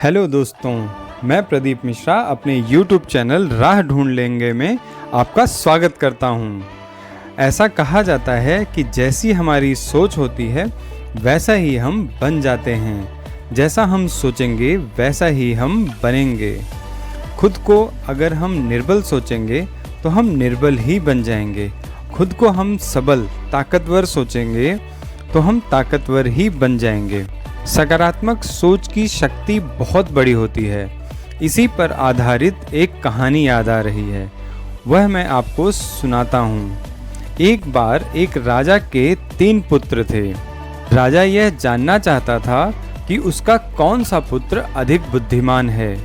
Hello दोस्तों, मैं प्रदीप मिश्रा अपने YouTube चैनल राह ढूंढ लेंगे में आपका स्वागत करता हूं। ऐसा कहा जाता है कि जैसी हमारी सोच होती है वैसा ही हम बन जाते हैं। जैसा हम सोचेंगे वैसा ही हम बनेंगे। खुद को अगर हम निर्बल सोचेंगे तो हम निर्बल ही बन जाएंगे। खुद को हम सबल, ताकतवर सोचेंगे तो हम ताकतवर ही बन जाएंगे। सकारात्मक सोच की शक्ति बहुत बड़ी होती है। इसी पर आधारित एक कहानी याद आ रही है, वह मैं आपको सुनाता हूँ। एक बार एक राजा के 3 पुत्र थे। राजा यह जानना चाहता था कि उसका कौन सा पुत्र अधिक बुद्धिमान है,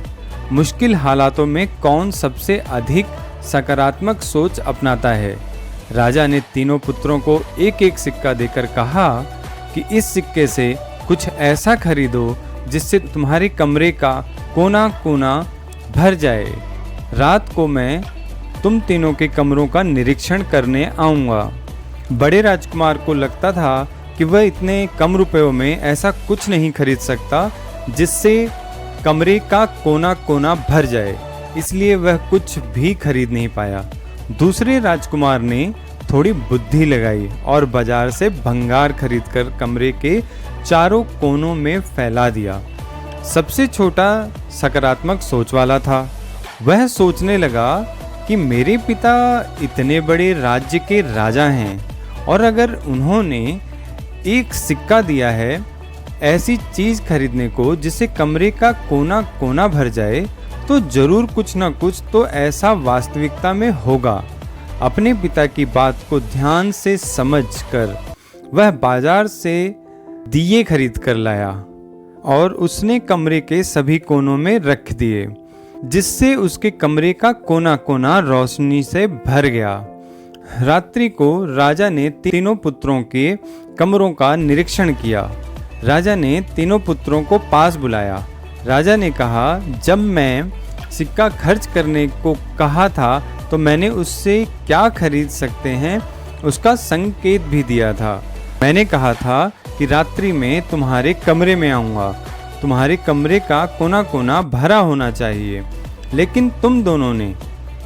मुश्किल हालातों में कौन सबसे अधिक सकारात्मक सोच अपनाता है। राजा ने तीनों पुत्रों को एक एक सिक्का देकर कहा कि इस सिक्के से कुछ ऐसा खरीदो जिससे तुम्हारे कमरे का कोना कोना भर जाए। रात को मैं तुम तीनों के कमरों का निरीक्षण करने आऊँगा। बड़े राजकुमार को लगता था कि वह इतने कम रुपयों में ऐसा कुछ नहीं खरीद सकता जिससे कमरे का कोना कोना भर जाए, इसलिए वह कुछ भी खरीद नहीं पाया। दूसरे राजकुमार ने थोड़ी बुद्धि लगाई और बाजार से भंगार खरीदकर कमरे के चारों कोनों में फैला दिया। सबसे छोटा सकारात्मक सोच वाला था। वह सोचने लगा कि मेरे पिता इतने बड़े राज्य के राजा हैं और अगर उन्होंने एक सिक्का दिया है ऐसी चीज़ खरीदने को जिससे कमरे का कोना कोना भर जाए, तो जरूर कुछ ना कुछ तो ऐसा वास्तविकता में होगा। अपने पिता की बात को ध्यान से समझकर वह बाजार से दिए खरीद कर लाया और उसने कमरे के सभी कोनों में रख दिए, जिससे उसके कमरे का कोना कोना रोशनी से भर गया। रात्रि को राजा ने तीनों पुत्रों के कमरों का निरीक्षण किया। राजा ने तीनों पुत्रों को पास बुलाया। राजा ने कहा, जब मैं सिक्का खर्च करने को कहा था तो मैंने उससे क्या खरीद सकते हैं उसका संकेत भी दिया था। मैंने कहा था कि रात्रि में तुम्हारे कमरे में आऊँगा, तुम्हारे कमरे का कोना कोना भरा होना चाहिए, लेकिन तुम दोनों ने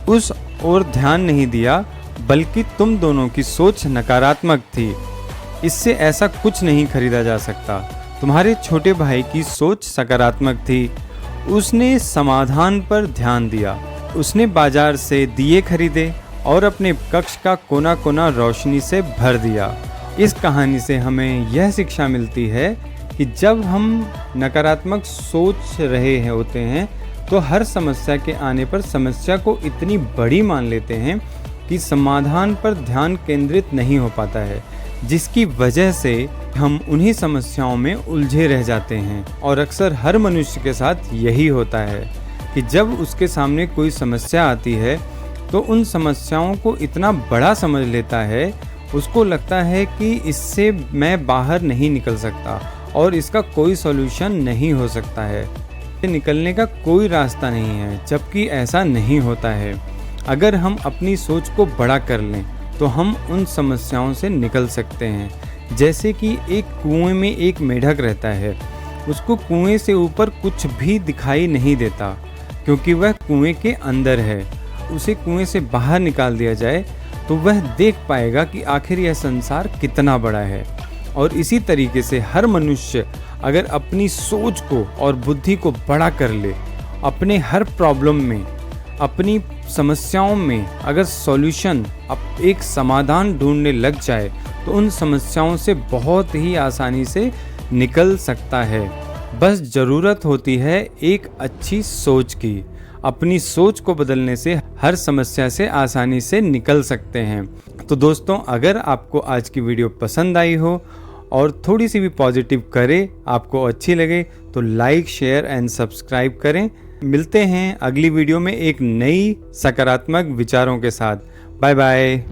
उस ओर ध्यान नहीं दिया, बल्कि तुम दोनों की सोच नकारात्मक थी। इससे ऐसा कुछ नहीं खरीदा जा सकता। तुम्हारे छोटे भाई की सोच सकारात्मक थी। उसने समाधान पर ध्यान दिया। उसने बाजार से दिए खरीदे और अपने कक्ष का कोना कोना रोशनी से भर दिया। इस कहानी से हमें यह शिक्षा मिलती है कि जब हम नकारात्मक सोच रहे होते हैं तो हर समस्या के आने पर समस्या को इतनी बड़ी मान लेते हैं कि समाधान पर ध्यान केंद्रित नहीं हो पाता है, जिसकी वजह से हम उन्हीं समस्याओं में उलझे रह जाते हैं। और अक्सर हर मनुष्य के साथ यही होता है कि जब उसके सामने कोई समस्या आती है तो उन समस्याओं को इतना बड़ा समझ लेता है, उसको लगता है कि इससे मैं बाहर नहीं निकल सकता और इसका कोई सॉल्यूशन नहीं हो सकता है, निकलने का कोई रास्ता नहीं है, जबकि ऐसा नहीं होता है। अगर हम अपनी सोच को बड़ा कर लें तो हम उन समस्याओं से निकल सकते हैं। जैसे कि एक कुएं में एक मेढक रहता है, उसको कुएं से ऊपर कुछ भी दिखाई नहीं देता क्योंकि वह कुएं के अंदर है। उसे कुएं से बाहर निकाल दिया जाए तो वह देख पाएगा कि आखिर यह संसार कितना बड़ा है। और इसी तरीके से हर मनुष्य अगर अपनी सोच को और बुद्धि को बड़ा कर ले, अपने हर प्रॉब्लम में, अपनी समस्याओं में अगर सॉल्यूशन, एक समाधान ढूंढने लग जाए तो उन समस्याओं से बहुत ही आसानी से निकल सकता है। बस ज़रूरत होती है एक अच्छी सोच की। अपनी सोच को बदलने से हर समस्या से आसानी से निकल सकते हैं। तो दोस्तों, अगर आपको आज की वीडियो पसंद आई हो और थोड़ी सी भी पॉजिटिव करे, आपको अच्छी लगे, तो लाइक, शेयर एंड सब्सक्राइब करें। मिलते हैं अगली वीडियो में एक नई सकारात्मक विचारों के साथ। Bye bye.